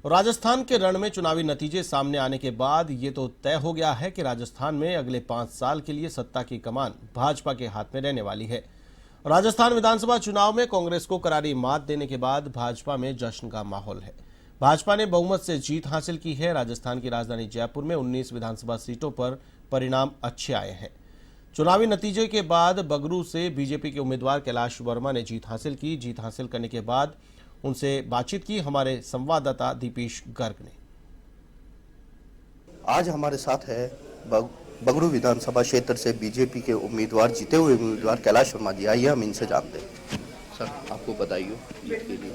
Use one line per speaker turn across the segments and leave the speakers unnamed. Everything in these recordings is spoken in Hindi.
राजस्थान के रण में चुनावी नतीजे सामने आने के बाद ये तो तय हो गया है कि राजस्थान में अगले 5 साल के लिए सत्ता की कमान भाजपा के हाथ में रहने वाली है। राजस्थान विधानसभा चुनाव में कांग्रेस को करारी मात देने के बाद भाजपा में जश्न का माहौल है। भाजपा ने बहुमत से जीत हासिल की है। राजस्थान की राजधानी जयपुर में 19 विधानसभा सीटों पर परिणाम अच्छे आए हैं। चुनावी नतीजे के बाद बगरू से बीजेपी के उम्मीदवार कैलाश वर्मा ने जीत हासिल की। जीत हासिल करने के बाद उनसे बातचीत की हमारे संवाददाता दीपेश गर्ग ने।
आज हमारे साथ है बगरू विधानसभा क्षेत्र से बीजेपी के उम्मीदवार, जीते हुए उम्मीदवार कैलाश वर्मा जी। आइए हम इनसे जानते हैं। सर, आपको बधाई जीत के लिए।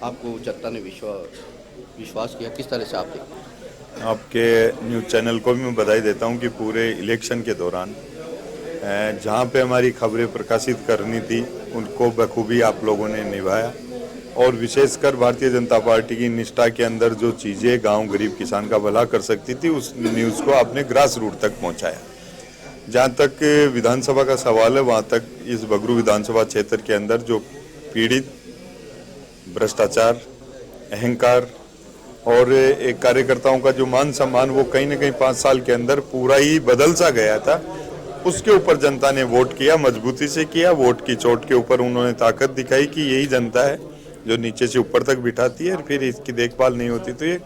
आपको जनता ने विश्वास किया, किस तरह से आप देखते हैं?
आपके न्यूज़ चैनल को भी मैं बधाई देता हूं कि पूरे इलेक्शन के दौरान जहां पे हमारी खबरें प्रकाशित करनी थी उनको बखूबी आप लोगों ने निभाया, और विशेषकर भारतीय जनता पार्टी की निष्ठा के अंदर जो चीज़ें गांव गरीब किसान का भला कर सकती थी उस न्यूज़ को आपने ग्रास रूट तक पहुंचाया। जहां तक विधानसभा का सवाल है, वहां तक इस बगरू विधानसभा क्षेत्र के अंदर जो पीड़ित भ्रष्टाचार, अहंकार और एक कार्यकर्ताओं का जो मान सम्मान, वो कहीं ना कहीं 5 साल के अंदर पूरा ही बदल सा गया था। उसके ऊपर जनता ने वोट किया, मजबूती से किया। वोट की चोट के ऊपर उन्होंने ताकत दिखाई कि यही जनता है जो नीचे से ऊपर तक बिठाती है, और फिर इसकी देखभाल नहीं होती तो ये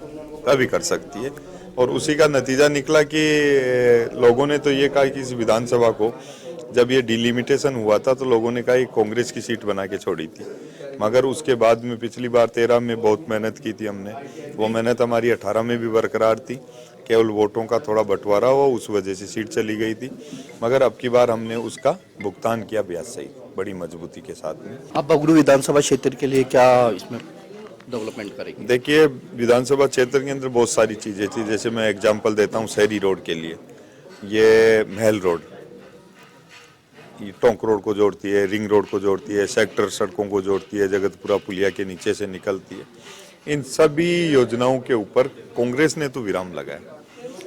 कभी कर सकती है। और उसी का नतीजा निकला कि लोगों ने तो ये कहा कि इस विधानसभा को जब ये डिलिमिटेशन हुआ था तो लोगों ने कहा ये कांग्रेस की सीट बना के छोड़ी थी, मगर उसके बाद में पिछली बार 13 में बहुत मेहनत की थी हमने। वो मेहनत हमारी 18 में भी बरकरार थी, केवल वोटों का थोड़ा बंटवारा हुआ, उस वजह से सीट चली गई थी। मगर अब की बार हमने उसका भुगतान किया ब्याज सहित, बड़ी मजबूती के साथ में।
आप बगरू विधानसभा क्षेत्र के लिए क्या इसमें डेवलपमेंट करेंगे?
देखिए, विधानसभा क्षेत्र के अंदर बहुत सारी चीज़ें थी। जैसे मैं एग्जांपल देता हूँ शहरी रोड के लिए, ये महल रोड, ये टोंक रोड को जोड़ती है, रिंग रोड को जोड़ती है, सेक्टर सड़कों को जोड़ती है, जगतपुरा पुलिया के नीचे से निकलती है। इन सभी योजनाओं के ऊपर कांग्रेस ने तो विराम लगाया।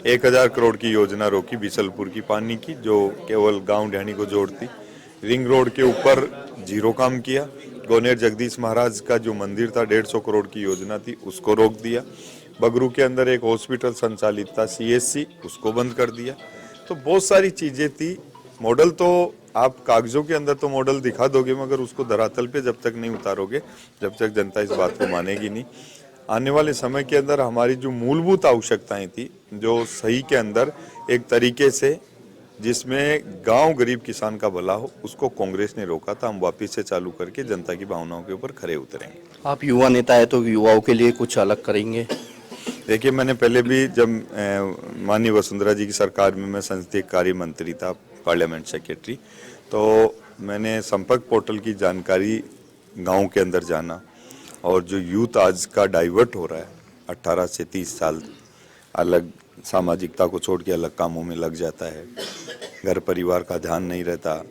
1000 करोड़ की योजना रोकी बीसलपुर की पानी की, जो केवल गांव ढैनी को जोड़ती। रिंग रोड के ऊपर जीरो काम किया। गोनेर जगदीश महाराज का जो मंदिर था, 150 करोड़ की योजना थी, उसको रोक दिया। बगरू के अंदर एक हॉस्पिटल संचालित था CSC, उसको बंद कर दिया। तो बहुत सारी चीजें थी। मॉडल तो आप कागजों के अंदर तो मॉडल दिखा दोगे, मगर उसको धरातल पे जब तक नहीं उतारोगे, जब तक जनता इस बात को मानेगी नहीं। आने वाले समय के अंदर हमारी जो मूलभूत आवश्यकताएं थी, जो सही के अंदर एक तरीके से जिसमें गांव गरीब किसान का भला हो, उसको कांग्रेस ने रोका था। हम वापस से चालू करके जनता की भावनाओं के ऊपर खरे उतरेंगे।
आप युवा नेता है तो युवाओं के लिए कुछ अलग करेंगे?
देखिए, मैंने पहले भी जब माननीय वसुंधरा जी की सरकार में मैं संसदीय कार्य मंत्री था, पार्लियामेंट सेक्रेटरी, तो मैंने संपर्क पोर्टल की जानकारी गांव के अंदर जाना, और जो यूथ आज का डाइवर्ट हो रहा है 18 से 30 साल, अलग सामाजिकता को छोड़ के अलग कामों में लग जाता है, घर परिवार का ध्यान नहीं रहता,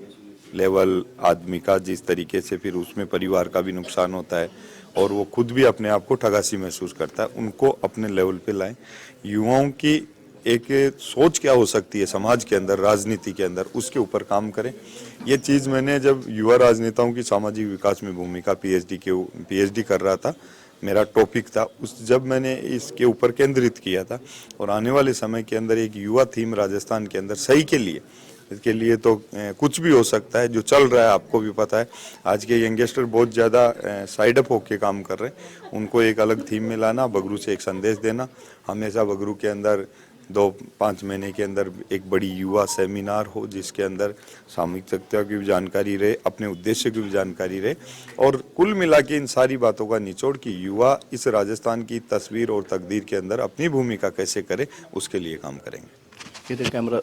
लेवल आदमी का जिस तरीके से फिर उसमें परिवार का भी नुकसान होता है, और वो खुद भी अपने आप को ठगासी महसूस करता है। उनको अपने लेवल पे लाएं। युवाओं की एक सोच क्या हो सकती है समाज के अंदर, राजनीति के अंदर, उसके ऊपर काम करें। ये चीज़ मैंने जब युवा राजनेताओं की सामाजिक विकास में भूमिका PhD कर रहा था, मेरा टॉपिक था, जब मैंने इसके ऊपर केंद्रित किया था। और आने वाले समय के अंदर एक युवा थीम राजस्थान के अंदर सही के लिए, इसके लिए तो कुछ भी हो सकता है। जो चल रहा है आपको भी पता है, आज के यंगस्टर बहुत ज़्यादा साइड अप होके काम कर रहे हैं। उनको एक अलग थीम में लाना, बगरू से एक संदेश देना। हमेशा बगरू के अंदर 2-5 महीने के अंदर एक बड़ी युवा सेमिनार हो, जिसके अंदर सामूहिकता की भी जानकारी रहे, अपने उद्देश्य की भी जानकारी रहे, और कुल मिला के इन सारी बातों का निचोड़ कि युवा इस राजस्थान की तस्वीर और तकदीर के अंदर अपनी भूमिका कैसे करे, उसके लिए काम करेंगे।
इधर कैमरा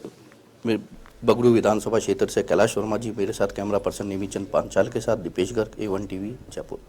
में बगरू विधानसभा क्षेत्र से कैलाश वर्मा जी, मेरे साथ कैमरा पर्सन निमिचंद पांचाल के साथ दीपेश गर्ग, A1 TV जयपुर।